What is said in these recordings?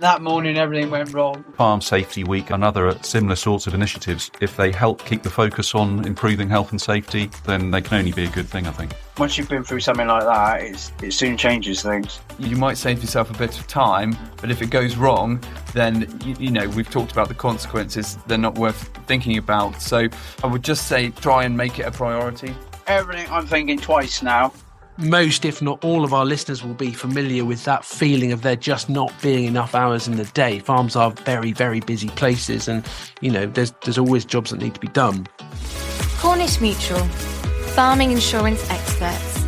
That morning, everything went wrong. Farm Safety Week and other similar sorts of initiatives, if they help keep the focus on improving health and safety, then they can only be a good thing, I think. Once you've been through something like that, it soon changes things. You might save yourself a bit of time, but if it goes wrong, then, you know, we've talked about the consequences. They're not worth thinking about. So I would just say try and make it a priority. Everything I'm thinking twice now. Most, if not all, of our listeners will be familiar with that feeling of there just not being enough hours in the day. Farms are very, very busy places and, you know, there's always jobs that need to be done. Cornish Mutual, farming insurance experts.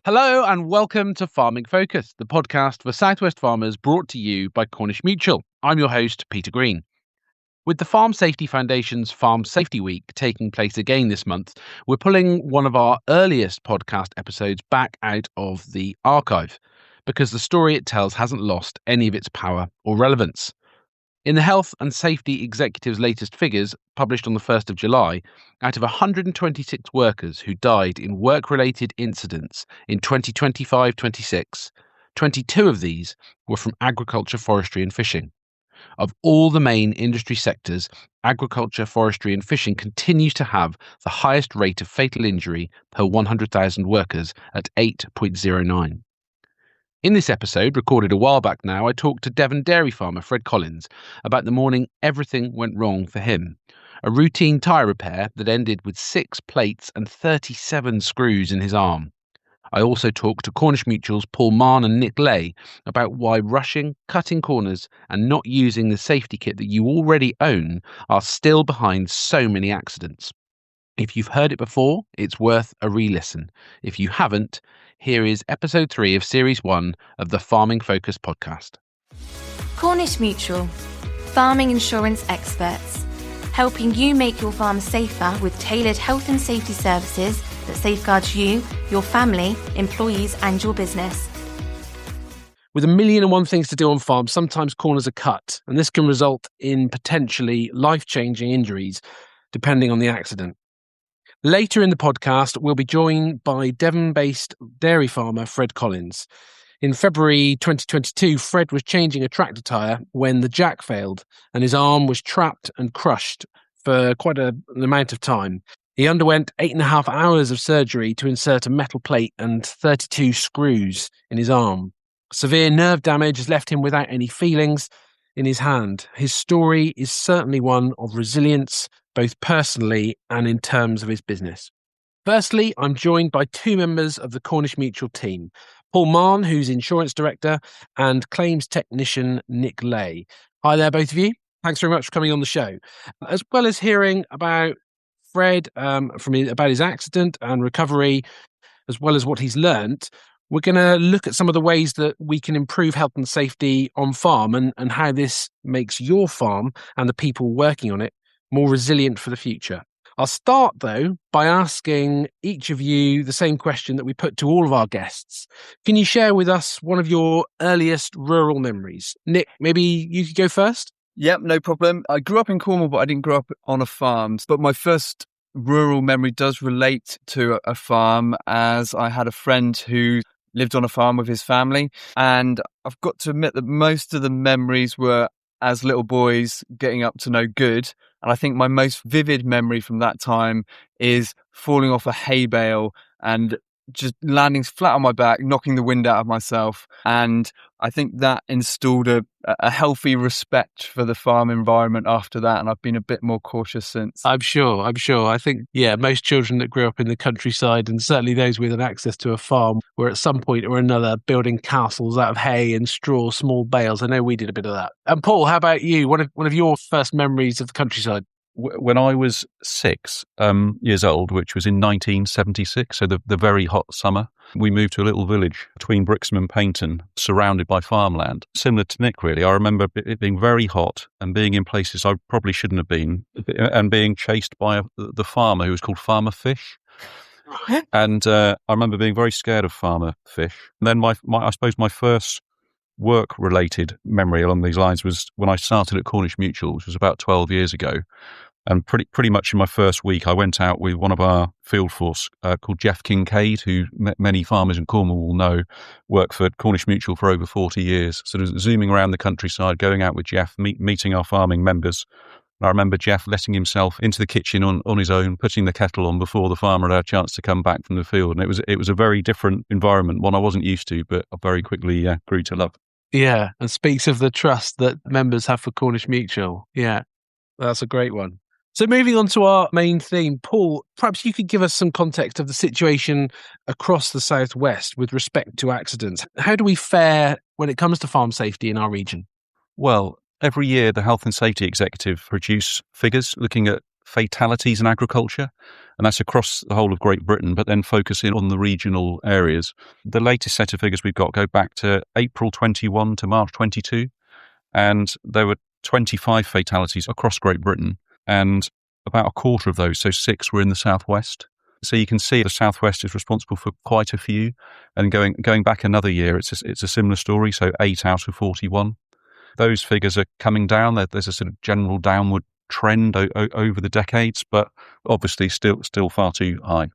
Hello and welcome to Farming Focus, the podcast for South West farmers brought to you by Cornish Mutual. I'm your host, Peter Green. With the Farm Safety Foundation's Farm Safety Week taking place again this month, we're pulling one of our earliest podcast episodes back out of the archive because the story it tells hasn't lost any of its power or relevance. In the Health and Safety Executive's latest figures, published on the 1st of July, out of 126 workers who died in work-related incidents in 2025-26, 22 of these were from agriculture, forestry and fishing. Of all the main industry sectors, agriculture, forestry and fishing continues to have the highest rate of fatal injury per 100,000 workers at 8.09. In this episode, recorded a while back now, I talked to Devon dairy farmer Fred Collins about the morning everything went wrong for him. A routine tyre repair that ended with 6 plates and 37 screws in his arm. I also talked to Cornish Mutual's Paul Mahon and Nick Lay about why rushing, cutting corners and not using the safety kit that you already own are still behind so many accidents. If you've heard it before, it's worth a re-listen. If you haven't, here is episode 3 of series 1 of the Farming Focus podcast. Cornish Mutual, farming insurance experts, helping you make your farm safer with tailored health and safety services that safeguards you, your family, employees and your business. With 1,000,001 things to do on farms, sometimes corners are cut, and this can result in potentially life-changing injuries, depending on the accident. Later in the podcast, we'll be joined by Devon-based dairy farmer Fred Collins. In February 2022, Fred was changing a tractor tyre when the jack failed, and his arm was trapped and crushed for quite an amount of time. He underwent 8.5 hours of surgery to insert a metal plate and 32 screws in his arm. Severe nerve damage has left him without any feelings in his hand. His story is certainly one of resilience, both personally and in terms of his business. Firstly, I'm joined by 2 members of the Cornish Mutual team. Paul Mahon, who's insurance director, and claims technician Nick Lay. Hi there, both of you. Thanks very much for coming on the show. As well as hearing about Fred about his accident and recovery, as well as what he's learnt, we're going to look at some of the ways that we can improve health and safety on farm and how this makes your farm and the people working on it more resilient for the future. I'll start, though, by asking each of you the same question that we put to all of our guests. Can you share with us one of your earliest rural memories? Nick, maybe you could go first? Yep, no problem. I grew up in Cornwall, but I didn't grow up on a farm. But my first rural memory does relate to a farm, as I had a friend who lived on a farm with his family. And I've got to admit that most of the memories were as little boys getting up to no good. And I think my most vivid memory from that time is falling off a hay bale and just landing flat on my back, knocking the wind out of myself. And I think that installed a healthy respect for the farm environment after that. And I've been a bit more cautious since. I'm sure. I think, most children that grew up in the countryside, and certainly those with an access to a farm, were at some point or another building castles out of hay and straw, small bales. I know we did a bit of that. And Paul, how about you? One of your first memories of the countryside? When I was 6 years old, which was in 1976, so the very hot summer, we moved to a little village between Brixham and Paynton, surrounded by farmland. Similar to Nick, really. I remember it being very hot and being in places I probably shouldn't have been, and being chased by the farmer who was called Farmer Fish. And I remember being very scared of Farmer Fish. And then I suppose my first work-related memory along these lines was when I started at Cornish Mutual, which was about 12 years ago. And pretty much in my first week, I went out with one of our field force called Jeff Kincaid, who many farmers in Cornwall will know, worked for Cornish Mutual for over 40 years, sort of zooming around the countryside, going out with Jeff, meeting our farming members. I remember Jeff letting himself into the kitchen on his own, putting the kettle on before the farmer had a chance to come back from the field. And it was a very different environment, one I wasn't used to, but I very quickly grew to love. Yeah, and speaks of the trust that members have for Cornish Mutual. Yeah, that's a great one. So moving on to our main theme, Paul, perhaps you could give us some context of the situation across the Southwest with respect to accidents. How do we fare when it comes to farm safety in our region? Well, every year the Health and Safety Executive produce figures looking at fatalities in agriculture, and that's across the whole of Great Britain, but then focusing on the regional areas. The latest set of figures we've got go back to April 21 to March 22, and there were 25 fatalities across Great Britain. And about a quarter of those, so 6, were in the southwest. So you can see the southwest is responsible for quite a few. And going back another year, it's a similar story. So 8 out of 41. Those figures are coming down. There's a sort of general downward trend over the decades, but obviously still far too high.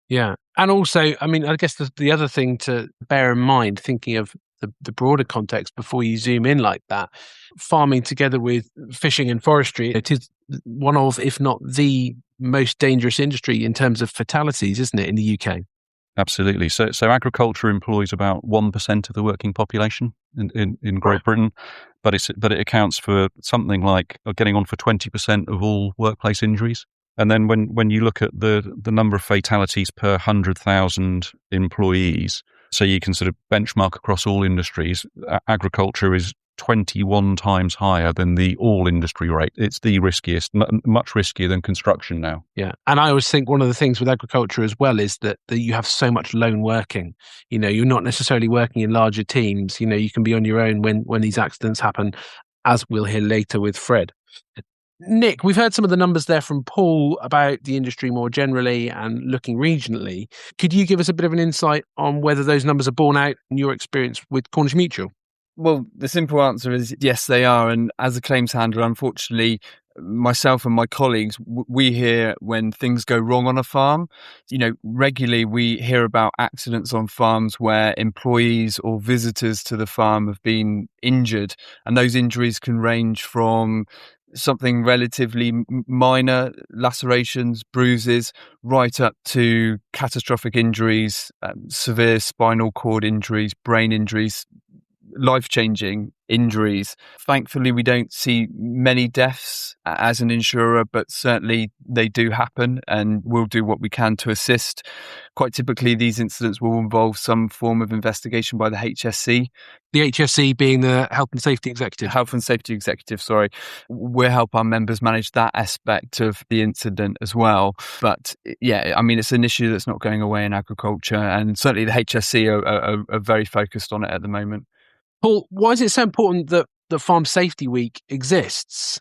Yeah, and also, I mean, I guess the other thing to bear in mind, thinking of the broader context before you zoom in like that, farming together with fishing and forestry, it is one of, if not the most dangerous industry in terms of fatalities, isn't it, in the UK? Absolutely. So agriculture employs about 1% of the working population in Great Britain, but it accounts for something like getting on for 20% of all workplace injuries. And then when you look at the number of fatalities per 100,000 employees, so you can sort of benchmark across all industries, agriculture is 21 times higher than the all industry rate. It's the riskiest, much riskier than construction now. Yeah. And I always think one of the things with agriculture as well is that you have so much lone working. You know, you're not necessarily working in larger teams. You know, you can be on your own when these accidents happen, as we'll hear later with Fred. Nick, we've heard some of the numbers there from Paul about the industry more generally and looking regionally. Could you give us a bit of an insight on whether those numbers are borne out in your experience with Cornish Mutual? Well, the simple answer is yes, they are. And as a claims handler, unfortunately, myself and my colleagues, we hear when things go wrong on a farm. You know, regularly we hear about accidents on farms where employees or visitors to the farm have been injured. And those injuries can range from something relatively minor, lacerations, bruises, right up to catastrophic injuries, severe spinal cord injuries, brain injuries, life-changing injuries. Thankfully, we don't see many deaths as an insurer, but certainly they do happen, and we'll do what we can to assist. Quite typically, these incidents will involve some form of investigation by the HSC. The HSC being the Health and Safety Executive. Health and Safety Executive, sorry. We'll help our members manage that aspect of the incident as well. But yeah, I mean, it's an issue that's not going away in agriculture, and certainly the HSC are very focused on it at the moment. Paul, why is it so important that Farm Safety Week exists?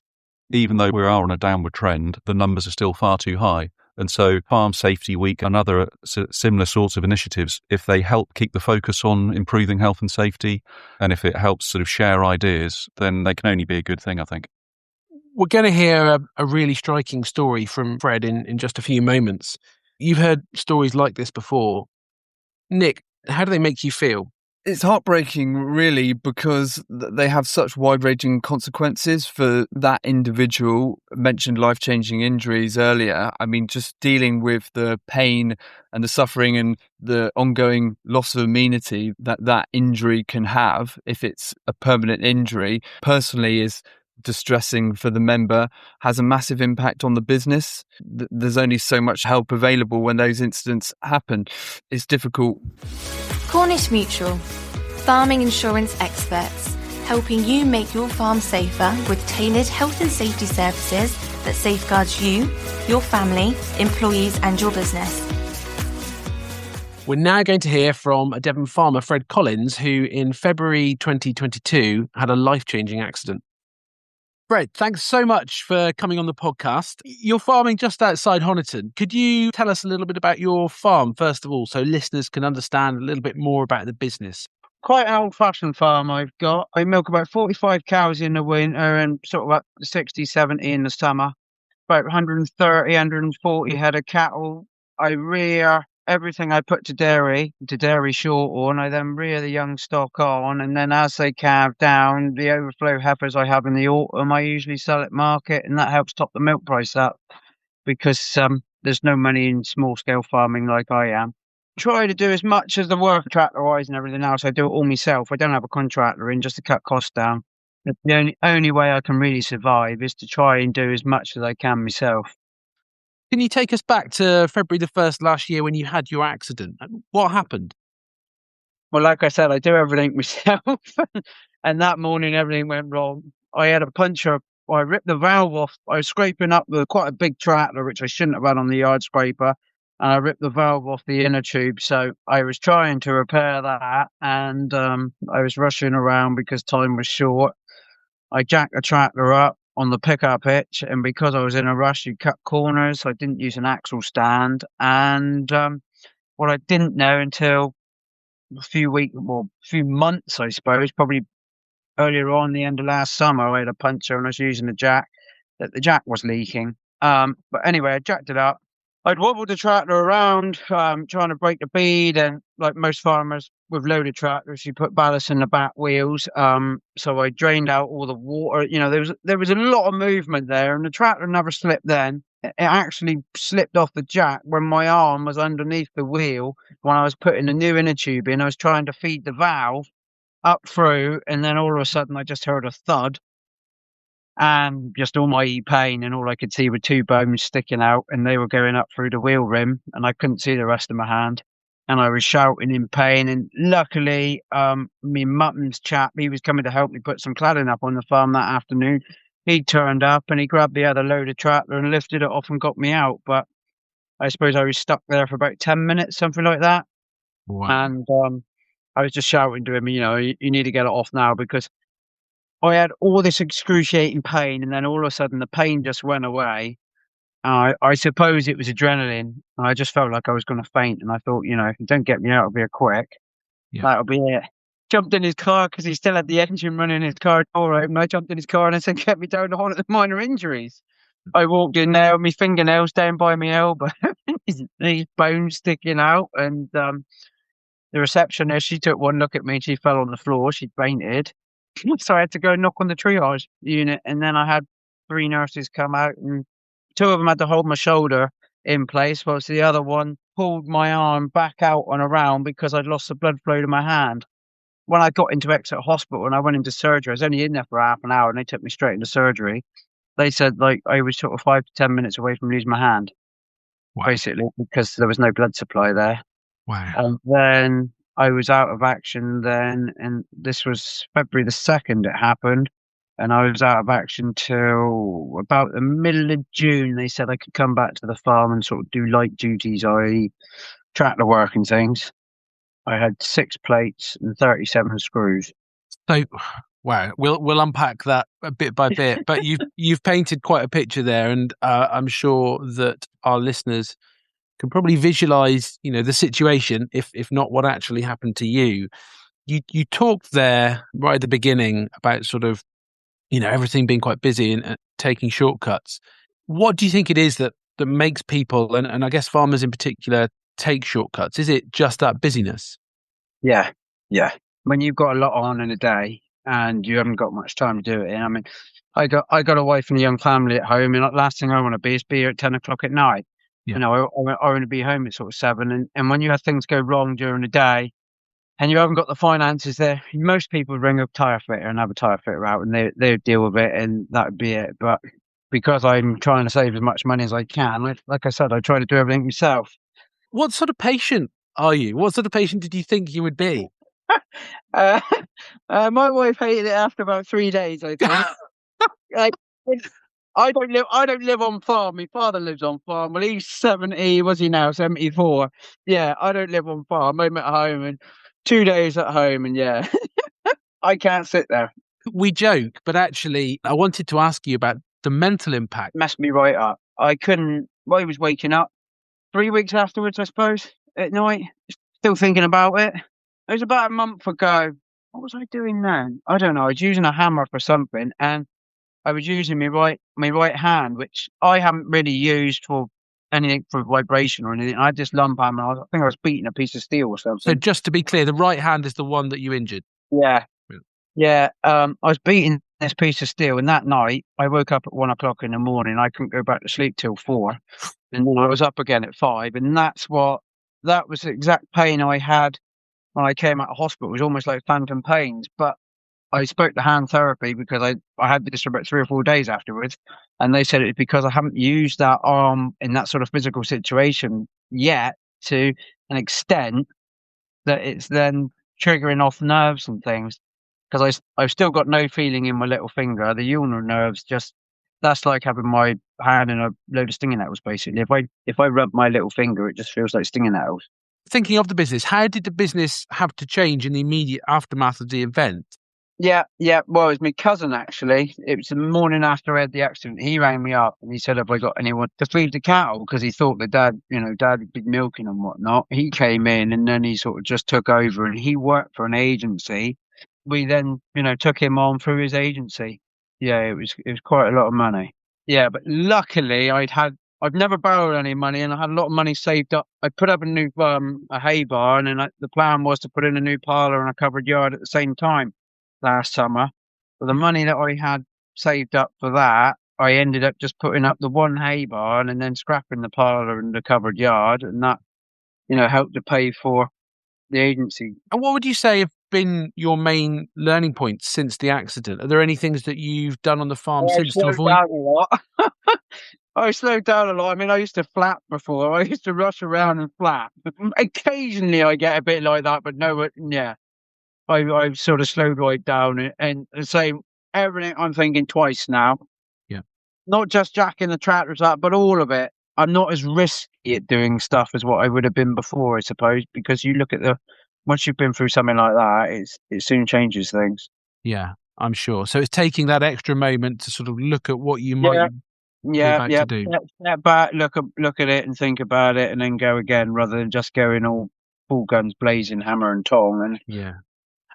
Even though we are on a downward trend, the numbers are still far too high. And so Farm Safety Week and other similar sorts of initiatives, if they help keep the focus on improving health and safety, and if it helps sort of share ideas, then they can only be a good thing, I think. We're going to hear a really striking story from Fred in just a few moments. You've heard stories like this before. Nick, how do they make you feel? It's heartbreaking, really, because they have such wide-ranging consequences for that individual. Mentioned life-changing injuries earlier. I mean, just dealing with the pain and the suffering and the ongoing loss of amenity that injury can have, if it's a permanent injury, personally is distressing for the member, has a massive impact on the business. There's only so much help available when those incidents happen. It's difficult. Cornish Mutual, farming insurance experts, helping you make your farm safer with tailored health and safety services that safeguards you, your family, employees and your business. We're now going to hear from a Devon farmer, Fred Collins, who in February 2022 had a life-changing accident. Fred, thanks so much for coming on the podcast. You're farming just outside Honiton. Could you tell us a little bit about your farm, first of all, so listeners can understand a little bit more about the business? Quite an old-fashioned farm I've got. I milk about 45 cows in the winter and sort of up to 60, 70 in the summer. about 130, 140 head of cattle. I rear everything I put to dairy short on. I then rear the young stock on, and then as they calve down, the overflow heifers I have in the autumn, I usually sell at market, and that helps top the milk price up because there's no money in small scale farming like I am. Try to do as much as the work tractor wise and everything else. I do it all myself. I don't have a contractor in just to cut costs down. The only way I can really survive is to try and do as much as I can myself. Can you take us back to February the 1st last year when you had your accident? What happened? Well, like I said, I do everything myself. And that morning, everything went wrong. I had a puncture. I ripped the valve off. I was scraping up with quite a big tractor, which I shouldn't have had on the yard scraper. And I ripped the valve off the inner tube. So I was trying to repair that. And I was rushing around because time was short. I jacked the tractor up on the pickup hitch, and because I was in a rush, you cut corners. So I didn't use an axle stand. And what I didn't know until a few months, I suppose, probably earlier on, the end of last summer, I had a puncture and I was using a jack, that the jack was leaking. But anyway, I jacked it up. I'd wobbled the tractor around, trying to break the bead, and like most farmers with loaded tractors, you put ballast in the back wheels. So I drained out all the water. You know, there was a lot of movement there, and the tractor never slipped then. It actually slipped off the jack when my arm was underneath the wheel when I was putting the new inner tube in. I was trying to feed the valve up through, and then all of a sudden I just heard a thud. And just all my pain, and all I could see were two bones sticking out, and they were going up through the wheel rim, and I couldn't see the rest of my hand. And I was shouting in pain. And luckily, me mutton's chap, he was coming to help me put some cladding up on the farm that afternoon. He turned up and he grabbed the other loaded tractor and lifted it off and got me out. But I suppose I was stuck there for about 10 minutes, something like that. Wow. And I was just shouting to him, you need to get it off now, because I had all this excruciating pain, and then all of a sudden the pain just went away. I suppose it was adrenaline. I just felt like I was going to faint, and I thought, if you don't get me out of here quick, that'll be it. Jumped in his car because he still had the engine running, his car door open. I jumped in his car and I said, "Get me down the hall at the minor injuries." I walked in there with my fingernails down by my elbow, these bones sticking out, and the receptionist, she took one look at me and she fell on the floor. She fainted. So I had to go knock on the triage unit, and then I had 3 nurses come out, and 2 of them had to hold my shoulder in place, whilst the other one pulled my arm back out and around because I'd lost the blood flow to my hand. When I got into Exeter Hospital and I went into surgery, I was only in there for half an hour, and they took me straight into surgery. They said I was sort of 5 to 10 minutes away from losing my hand, basically, because there was no blood supply there. Wow. And then I was out of action then, and this was February the 2nd it happened, and I was out of action till about the middle of June. They said I could come back to the farm and sort of do light duties, i.e. tractor work and things. I had 6 plates and 37 screws. So, wow, we'll unpack that bit by bit, but you've painted quite a picture there, and I'm sure that our listeners can probably visualize, the situation, if not what actually happened to you. You talked there right at the beginning about sort of, everything being quite busy and taking shortcuts. What do you think it is that makes people, and I guess farmers in particular, take shortcuts? Is it just that busyness? Yeah. When you've got a lot on in a day and you haven't got much time to do it, I mean, I got a wife and a young family at home, and the last thing I want to be is here at 10 o'clock at night. Yeah. I want to be home at sort of 7, and when you have things go wrong during the day and you haven't got the finances there, most people ring a tyre fitter and have a tyre fitter out, and they deal with it, and that would be it. But because I'm trying to save as much money as I can, like I said, I try to do everything myself. What sort of patient are you? What sort of patient did you think you would be? My wife hated it after about 3 days, I think. I don't live on farm. My father lives on farm. Well, he's 70. Was he now 74? Yeah, I don't live on farm. I'm at home, and 2 days at home, and yeah, I can't sit there. We joke, but actually, I wanted to ask you about the mental impact. Messed me right up. I was waking up 3 weeks afterwards, I suppose, at night, still thinking about it. It was about a month ago. What was I doing then? I don't know. I was using a hammer for something, and I was using my right hand, which I haven't really used for anything for vibration or anything. I had this lump hammer. I think I was beating a piece of steel or So something. just to be clear, the right hand is the one that you injured. Yeah. Yeah. Yeah. I was beating this piece of steel, and that night I woke up at 1 o'clock in the morning. I couldn't go back to sleep till 4, and then I was up again at 5, and that was the exact pain I had when I came out of hospital. It was almost like phantom pains, but I spoke to hand therapy because I had this for about 3 or 4 days afterwards, and they said it's because I haven't used that arm in that sort of physical situation yet to an extent that it's then triggering off nerves and things. Because I've still got no feeling in my little finger. The ulnar nerves that's like having my hand in a load of stinging nettles. Basically, if I rub my little finger, it just feels like stinging nettles. Thinking of the business, how did the business have to change in the immediate aftermath of the event? Yeah. Well, it was my cousin, actually. It was the morning after I had the accident. He rang me up and he said, have I got anyone to feed the cattle? Because he thought that dad had been milking and whatnot. He came in and then he sort of just took over, and he worked for an agency. We then, took him on through his agency. Yeah, it was quite a lot of money. Yeah, but luckily I've never borrowed any money, and I had a lot of money saved up. I put up a new a hay barn, and the plan was to put in a new parlour and a covered yard at the same time last summer. But the money that I had saved up for that, I ended up just putting up the one hay barn and then scrapping the parlour and the covered yard, and that helped to pay for the agency. And what would you say have been your main learning points since the accident? Are there any things that you've done on the farm since to avoid? Down a lot. I slowed down a lot. I mean, I used to flap before. I used to rush around and flap. Occasionally I get a bit like that, but no, yeah. I've sort of slowed right down and say everything I'm thinking twice now. Yeah. Not just jacking the tractors up, but all of it. I'm not as risky at doing stuff as what I would have been before, I suppose, because you look at once you've been through something like that, it soon changes things. Yeah, I'm sure. So it's taking that extra moment to sort of look at what you might be about to do. Step back, look at it and think about it, and then go again, rather than just going all full guns blazing, hammer and tong. And yeah.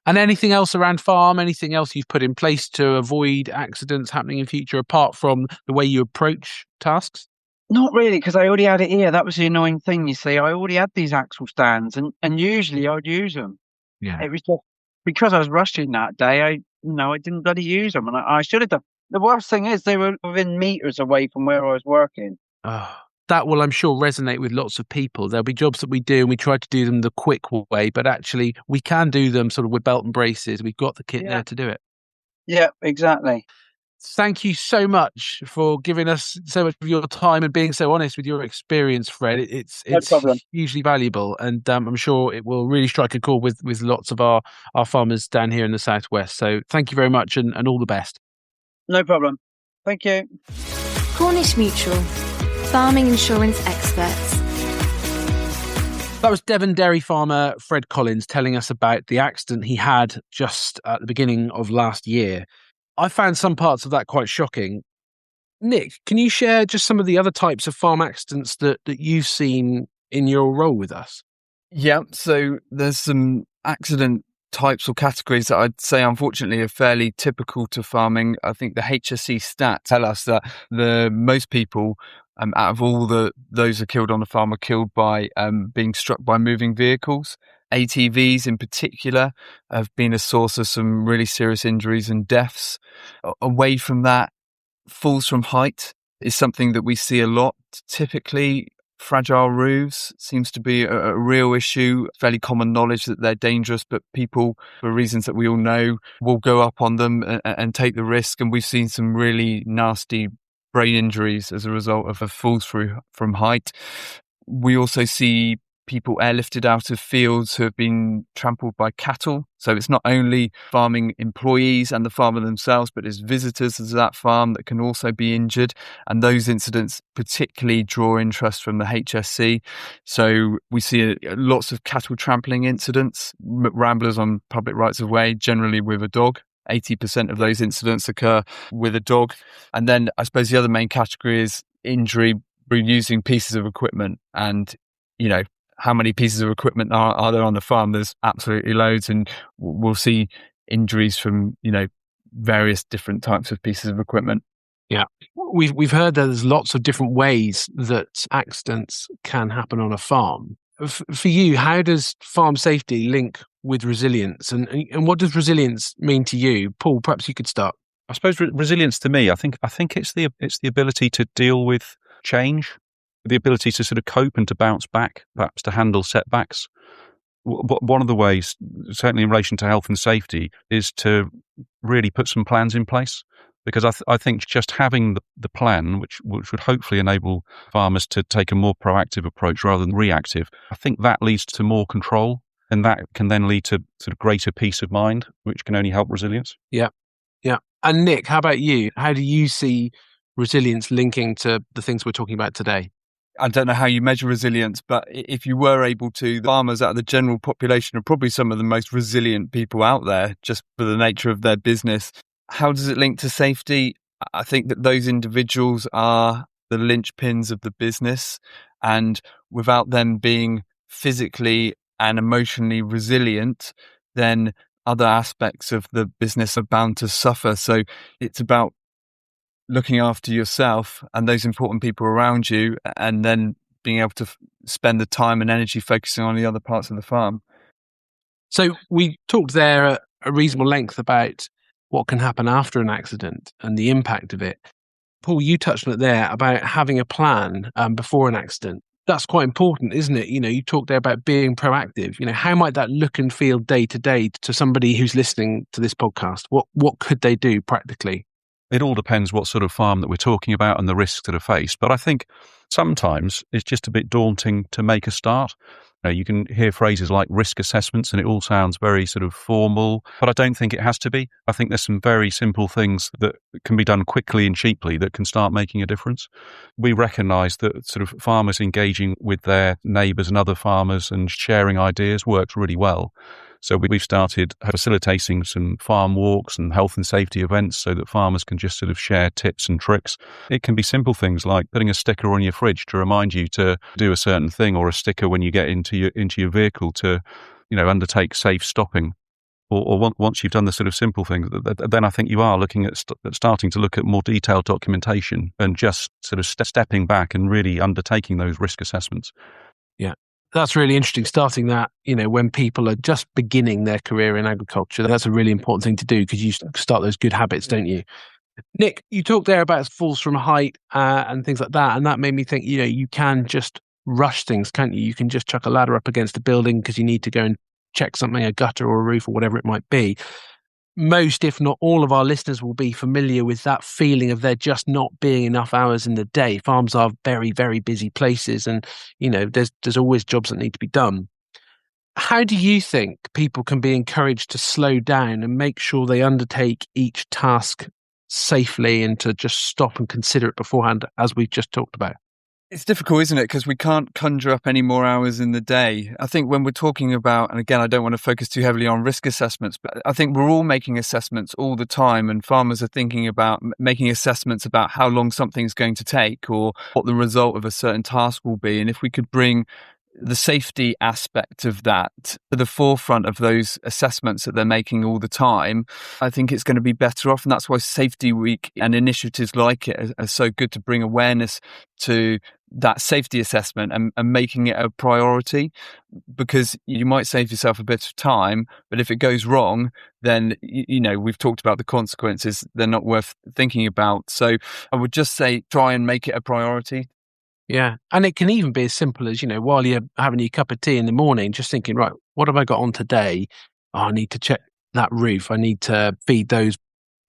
And anything else around farm? Anything else you've put in place to avoid accidents happening in future, apart from the way you approach tasks? Not really, because I already had it here. That was the annoying thing, you see. I already had these axle stands, and usually I'd use them. Yeah. It was just because I was rushing that day. I didn't bloody use them, and I should have done. The worst thing is they were within meters away from where I was working. Oh, that will, I'm sure, resonate with lots of people. There'll be jobs that we do and we try to do them the quick way, but actually we can do them sort of with belt and braces. We've got the kit there to do it. Yeah, exactly. Thank you so much for giving us so much of your time and being so honest with your experience, Fred. It's hugely valuable, and I'm sure it will really strike a chord with lots of our farmers down here in the Southwest. So thank you very much, and all the best. No problem. Thank you. Cornish Mutual, farming insurance experts. That was Devon dairy farmer Fred Collins telling us about the accident he had just at the beginning of last year. I found some parts of that quite shocking. Nick, can you share just some of the other types of farm accidents that you've seen in your role with us? Yeah, so there's some accident types or categories that I'd say unfortunately are fairly typical to farming. I think the HSE stats tell us that the most people out of all those are killed on the farm are killed by being struck by moving vehicles. ATVs in particular have been a source of some really serious injuries and deaths. Away from that, falls from height is something that we see a lot. Typically, fragile roofs seems to be a real issue. Fairly common knowledge that they're dangerous, but people, for reasons that we all know, will go up on them and take the risk. And we've seen some really nasty brain injuries as a result of falls from height. We also see people airlifted out of fields who have been trampled by cattle. So it's not only farming employees and the farmer themselves, but it's visitors to that farm that can also be injured. And those incidents particularly draw interest from the HSC. So we see lots of cattle trampling incidents, ramblers on public rights of way, generally with a dog. 80% of those incidents occur with a dog. And then I suppose the other main category is injury using pieces of equipment. And, how many pieces of equipment are there on the farm? There's absolutely loads, and we'll see injuries from, various different types of pieces of equipment. Yeah. We've heard that there's lots of different ways that accidents can happen on a farm. For you, how does farm safety link with resilience? And what does resilience mean to you? Paul, perhaps you could start. I suppose resilience to me, I think it's the ability to deal with change, the ability to sort of cope and to bounce back, perhaps to handle setbacks. One of the ways, certainly in relation to health and safety, is to really put some plans in place. Because I think just having the plan, which would hopefully enable farmers to take a more proactive approach rather than reactive, I think that leads to more control, and that can then lead to sort of greater peace of mind, which can only help resilience. Yeah. And Nick, how about you? How do you see resilience linking to the things we're talking about today? I don't know how you measure resilience, but if you were able to, the farmers out of the general population are probably some of the most resilient people out there, just for the nature of their business. How does it link to safety? I think that those individuals are the linchpins of the business, and without them being physically and emotionally resilient, then other aspects of the business are bound to suffer. So it's about looking after yourself and those important people around you, and then being able to spend the time and energy focusing on the other parts of the farm. So we talked there at a reasonable length about what can happen after an accident and the impact of it. Paul, you touched on it there about having a plan before an accident. That's quite important, isn't it? You talked there about being proactive. How might that look and feel day to day to somebody who's listening to this podcast? What could they do practically? It all depends what sort of farm that we're talking about and the risks that are faced. But I think sometimes it's just a bit daunting to make a start. You can hear phrases like risk assessments and it all sounds very sort of formal, but I don't think it has to be. I think there's some very simple things that can be done quickly and cheaply that can start making a difference. We recognise that sort of farmers engaging with their neighbours and other farmers and sharing ideas works really well. So we've started facilitating some farm walks and health and safety events so that farmers can just sort of share tips and tricks. It can be simple things like putting a sticker on your fridge to remind you to do a certain thing, or a sticker when you get into your vehicle to, undertake safe stopping. Or once you've done the sort of simple things, then I think you are looking at starting to look at more detailed documentation and just sort of stepping back and really undertaking those risk assessments. Yeah. That's really interesting, starting that, when people are just beginning their career in agriculture. That's a really important thing to do because you start those good habits, don't you? Nick, you talked there about falls from height and things like that. And that made me think, you can just rush things, can't you? You can just chuck a ladder up against a building because you need to go and check something, a gutter or a roof or whatever it might be. Most, if not all of our listeners will be familiar with that feeling of there just not being enough hours in the day. Farms are very, very busy places and, there's always jobs that need to be done. How do you think people can be encouraged to slow down and make sure they undertake each task safely and to just stop and consider it beforehand, as we've just talked about? It's difficult, isn't it? Because we can't conjure up any more hours in the day. I think when we're talking about, and again, I don't want to focus too heavily on risk assessments, but I think we're all making assessments all the time, and farmers are thinking about making assessments about how long something's going to take or what the result of a certain task will be. And if we could bring the safety aspect of that to the forefront of those assessments that they're making all the time, I think it's going to be better off. And that's why Safety Week and initiatives like it are so good, to bring awareness to that safety assessment and making it a priority, because you might save yourself a bit of time, but if it goes wrong, then, we've talked about the consequences. They're not worth thinking about. So I would just say try and make it a priority. Yeah. And it can even be as simple as, while you're having your cup of tea in the morning, just thinking, right, what have I got on today? Oh, I need to check that roof. I need to feed those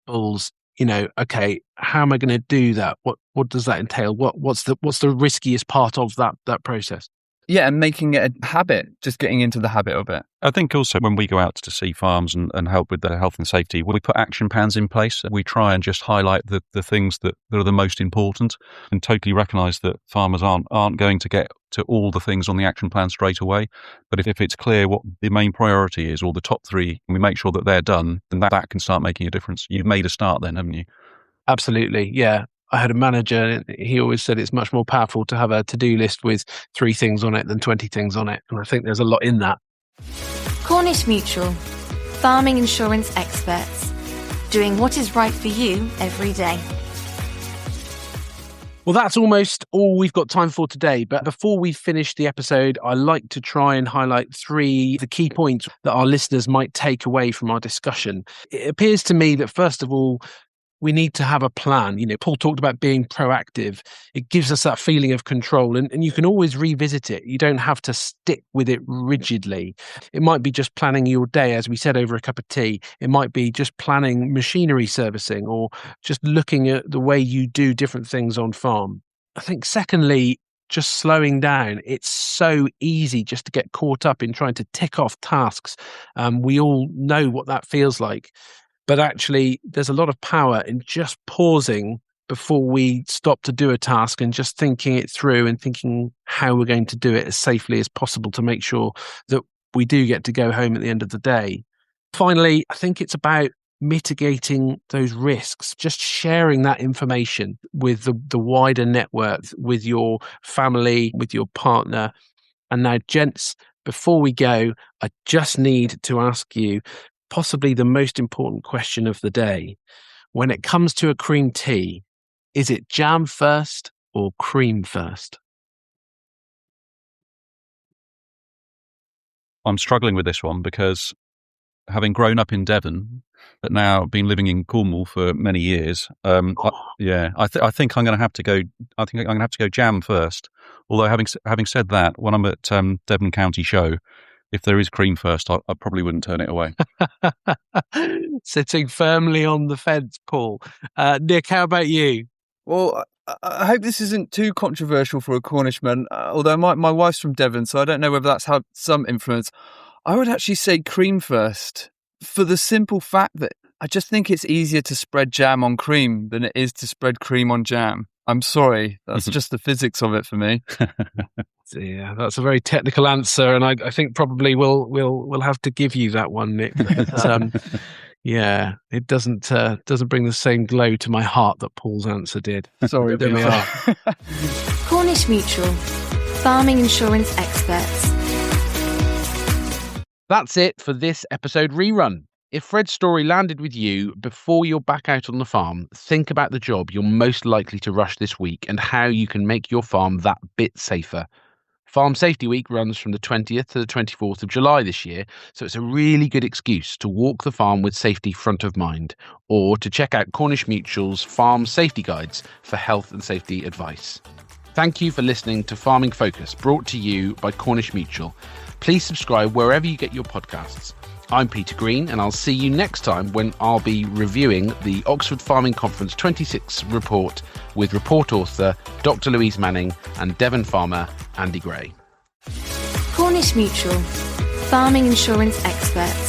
bulls. Okay, how am I going to do that? What does that entail? What's the riskiest part of that process? Yeah, and making it a habit, just getting into the habit of it. I think also when we go out to see farms and help with their health and safety, we put action plans in place. We try and just highlight the things that are the most important, and totally recognise that farmers aren't going to get to all the things on the action plan straight away. But if it's clear what the main priority is, or the top three, and we make sure that they're done, then that can start making a difference. You've made a start then, haven't you? Absolutely, yeah. I had a manager, he always said it's much more powerful to have a to-do list with 3 things on it than 20 things on it. And I think there's a lot in that. Cornish Mutual, farming insurance experts. doing what is right for you every day. Well, that's almost all we've got time for today. But before we finish the episode, I like to try and highlight the key points that our listeners might take away from our discussion. It appears to me that, first of all, we need to have a plan. Paul talked about being proactive. It gives us that feeling of control, and you can always revisit it. You don't have to stick with it rigidly. It might be just planning your day, as we said, over a cup of tea. It might be just planning machinery servicing, or just looking at the way you do different things on farm. I think, secondly, just slowing down. It's so easy just to get caught up in trying to tick off tasks. We all know what that feels like. But actually, there's a lot of power in just pausing before we stop to do a task and just thinking it through and thinking how we're going to do it as safely as possible to make sure that we do get to go home at the end of the day. Finally, I think it's about mitigating those risks, just sharing that information with the wider network, with your family, with your partner. And now, gents, before we go, I just need to ask you possibly the most important question of the day. When it comes to a cream tea, is it jam first or cream first? I'm struggling with this one because, having grown up in Devon, but now been living in Cornwall for many years, I think I'm going to have to go. I think I'm going to have to go jam first. Although having said that, when I'm at Devon County Show, if there is cream first, I probably wouldn't turn it away. Sitting firmly on the fence, Paul. Nick, how about you? Well, I hope this isn't too controversial for a Cornishman, although my wife's from Devon, so I don't know whether that's had some influence. I would actually say cream first, for the simple fact that I just think it's easier to spread jam on cream than it is to spread cream on jam. I'm sorry, that's just the physics of it for me. Yeah, that's a very technical answer, and I think probably we'll have to give you that one, Nick. But, yeah, it doesn't bring the same glow to my heart that Paul's answer did. Sorry, there we are. Cornish Mutual, farming insurance experts. That's it for this episode rerun. If Fred's story landed with you before you're back out on the farm, think about the job you're most likely to rush this week and how you can make your farm that bit safer. Farm Safety Week runs from the 20th to the 24th of July this year, so it's a really good excuse to walk the farm with safety front of mind, or to check out Cornish Mutual's farm safety guides for health and safety advice. Thank you for listening to Farming Focus, brought to you by Cornish Mutual. Please subscribe wherever you get your podcasts. I'm Peter Green, and I'll see you next time when I'll be reviewing the Oxford Farming Conference 26 report with report author Dr. Louise Manning and Devon farmer Andy Gray. Cornish Mutual, farming insurance experts.